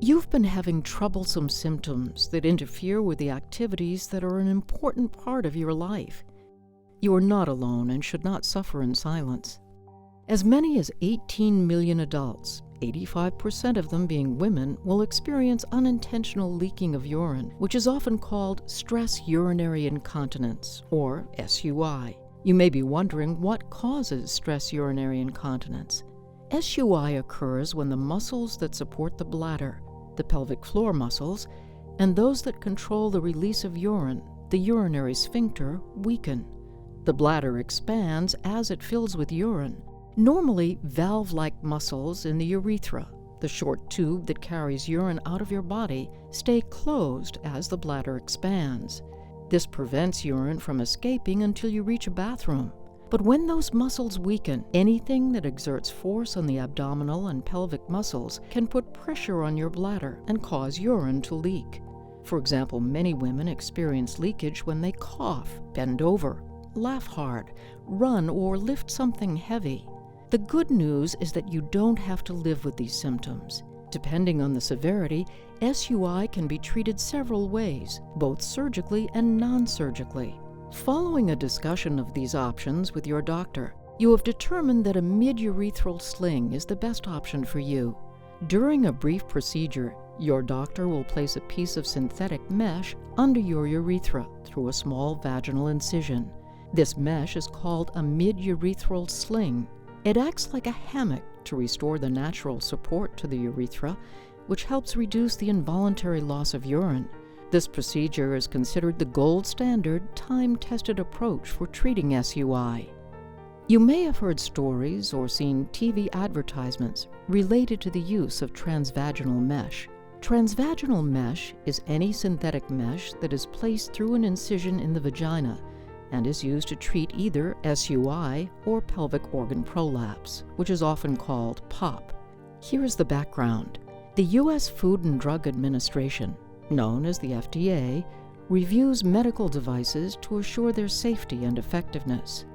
You've been having troublesome symptoms that interfere with the activities that are an important part of your life. You are not alone and should not suffer in silence. As many as 18 million adults, 85% of them being women, will experience unintentional leaking of urine, which is often called stress urinary incontinence, or SUI. You may be wondering what causes stress urinary incontinence. SUI occurs when the muscles that support the bladder, the pelvic floor muscles, and those that control the release of urine, the urinary sphincter, weaken. The bladder expands as it fills with urine. Normally, valve-like muscles in the urethra, the short tube that carries urine out of your body, stay closed as the bladder expands. This prevents urine from escaping until you reach a bathroom. But when those muscles weaken, anything that exerts force on the abdominal and pelvic muscles can put pressure on your bladder and cause urine to leak. For example, many women experience leakage when they cough, bend over, laugh hard, run, or lift something heavy. The good news is that you don't have to live with these symptoms. Depending on the severity, SUI can be treated several ways, both surgically and non-surgically. Following a discussion of these options with your doctor, you have determined that a mid-urethral sling is the best option for you. During a brief procedure, your doctor will place a piece of synthetic mesh under your urethra through a small vaginal incision. This mesh is called a mid-urethral sling. It acts like a hammock to restore the natural support to the urethra, which helps reduce the involuntary loss of urine. This procedure is considered the gold standard, time-tested approach for treating SUI. You may have heard stories or seen TV advertisements related to the use of transvaginal mesh. Transvaginal mesh is any synthetic mesh that is placed through an incision in the vagina and is used to treat either SUI or pelvic organ prolapse, which is often called POP. Here is the background. The U.S. Food and Drug Administration, known as the FDA, reviews medical devices to assure their safety and effectiveness.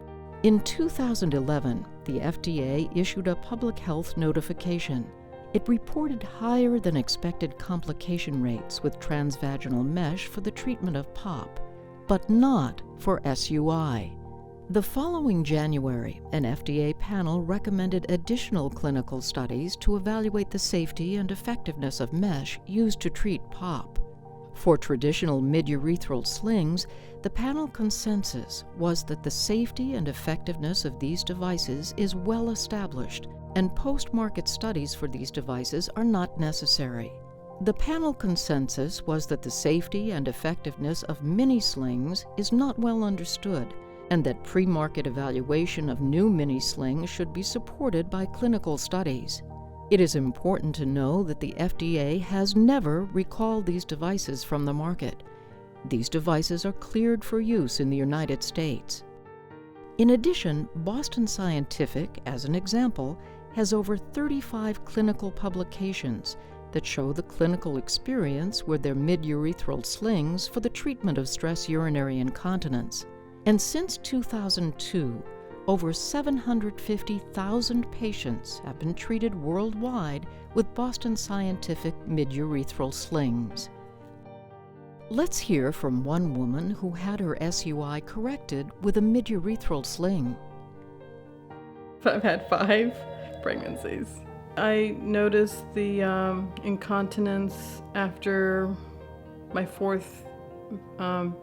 In 2011, the FDA issued a public health notification. It reported higher than expected complication rates with transvaginal mesh for the treatment of POP, but not for SUI. The following January, an FDA panel recommended additional clinical studies to evaluate the safety and effectiveness of mesh used to treat POP. For traditional mid-urethral slings, the panel consensus was that the safety and effectiveness of these devices is well established, and post-market studies for these devices are not necessary. The panel consensus was that the safety and effectiveness of mini slings is not well understood, and that pre-market evaluation of new mini slings should be supported by clinical studies. It is important to know that the FDA has never recalled these devices from the market. These devices are cleared for use in the United States. In addition, Boston Scientific, as an example, has over 35 clinical publications that show the clinical experience with their mid-urethral slings for the treatment of stress urinary incontinence. And since 2002, over 750,000 patients have been treated worldwide with Boston Scientific mid-urethral slings. Let's hear from one woman who had her SUI corrected with a mid-urethral sling. I've had 5 pregnancies. I noticed the incontinence after my 4th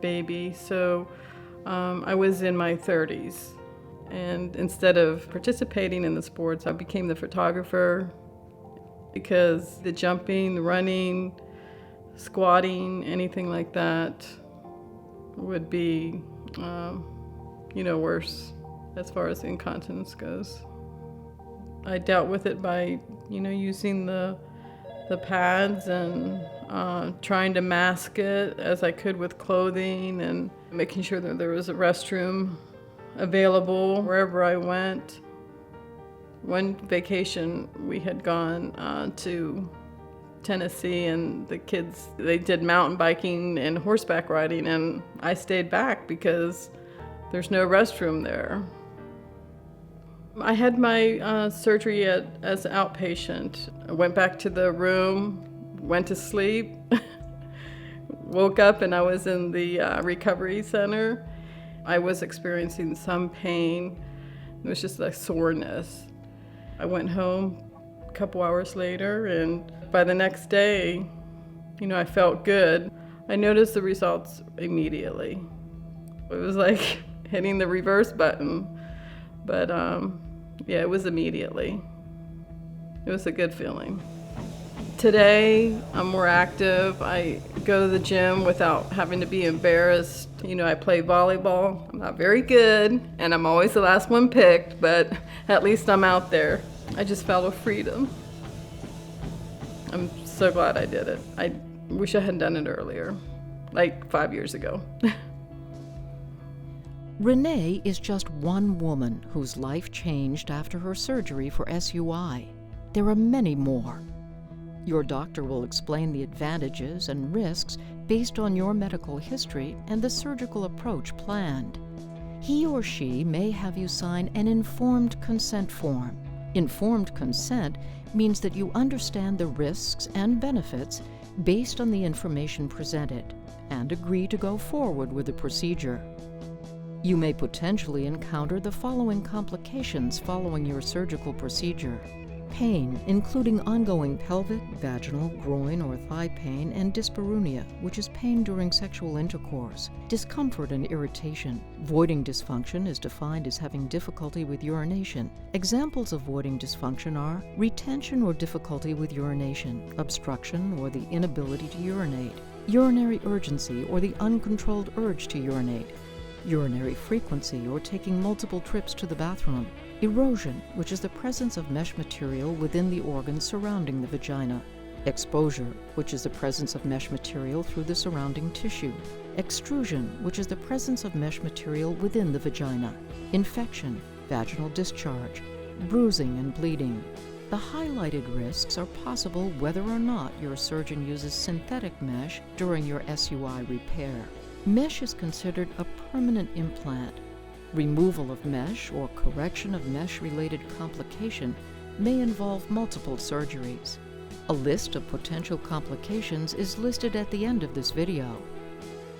baby, so I was in my 30s. And instead of participating in the sports, I became the photographer because the jumping, the running, squatting, anything like that would be, worse as far as incontinence goes. I dealt with it by, using the pads and trying to mask it as I could with clothing and making sure that there was a restroom available wherever I went. One vacation we had gone to Tennessee, and the kids, they did mountain biking and horseback riding, and I stayed back because there's no restroom there. I had my surgery as an outpatient. I went back to the room went to sleep, woke up, and I was in the recovery center. I was experiencing some pain. It was just like soreness. I went home a couple hours later, and by the next day, I felt good. I noticed the results immediately. It was like hitting the reverse button, but yeah, it was immediately. It was a good feeling. Today, I'm more active. I go to the gym without having to be embarrassed. I play volleyball. I'm not very good, and I'm always the last one picked, but at least I'm out there. I just felt a freedom. I'm so glad I did it. I wish I had done it earlier, like 5 years ago. Renee is just one woman whose life changed after her surgery for SUI. There are many more. Your doctor will explain the advantages and risks based on your medical history and the surgical approach planned. He or she may have you sign an informed consent form. Informed consent means that you understand the risks and benefits based on the information presented and agree to go forward with the procedure. You may potentially encounter the following complications following your surgical procedure: pain, including ongoing pelvic, vaginal, groin, or thigh pain, and dyspareunia, which is pain during sexual intercourse, discomfort and irritation. Voiding dysfunction is defined as having difficulty with urination. Examples of voiding dysfunction are retention or difficulty with urination, obstruction or the inability to urinate, urinary urgency or the uncontrolled urge to urinate, urinary frequency or taking multiple trips to the bathroom, erosion, which is the presence of mesh material within the organs surrounding the vagina, exposure, which is the presence of mesh material through the surrounding tissue, extrusion, which is the presence of mesh material within the vagina, infection, vaginal discharge, bruising and bleeding. The highlighted risks are possible whether or not your surgeon uses synthetic mesh during your SUI repair. Mesh is considered a permanent implant. Removal of mesh or correction of mesh-related complication may involve multiple surgeries. A list of potential complications is listed at the end of this video.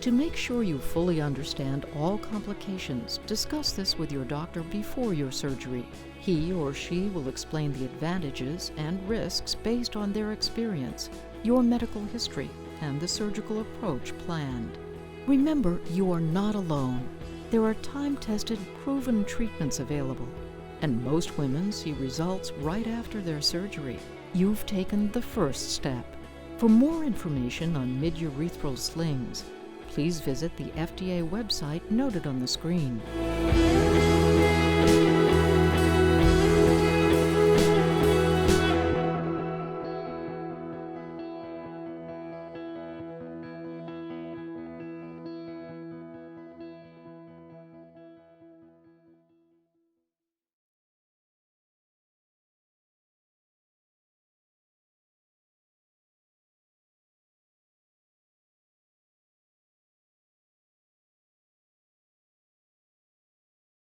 To make sure you fully understand all complications, discuss this with your doctor before your surgery. He or she will explain the advantages and risks based on their experience, your medical history, and the surgical approach planned. Remember, you are not alone. There are time-tested, proven treatments available, and most women see results right after their surgery. You've taken the first step. For more information on mid-urethral slings, please visit the FDA website noted on the screen.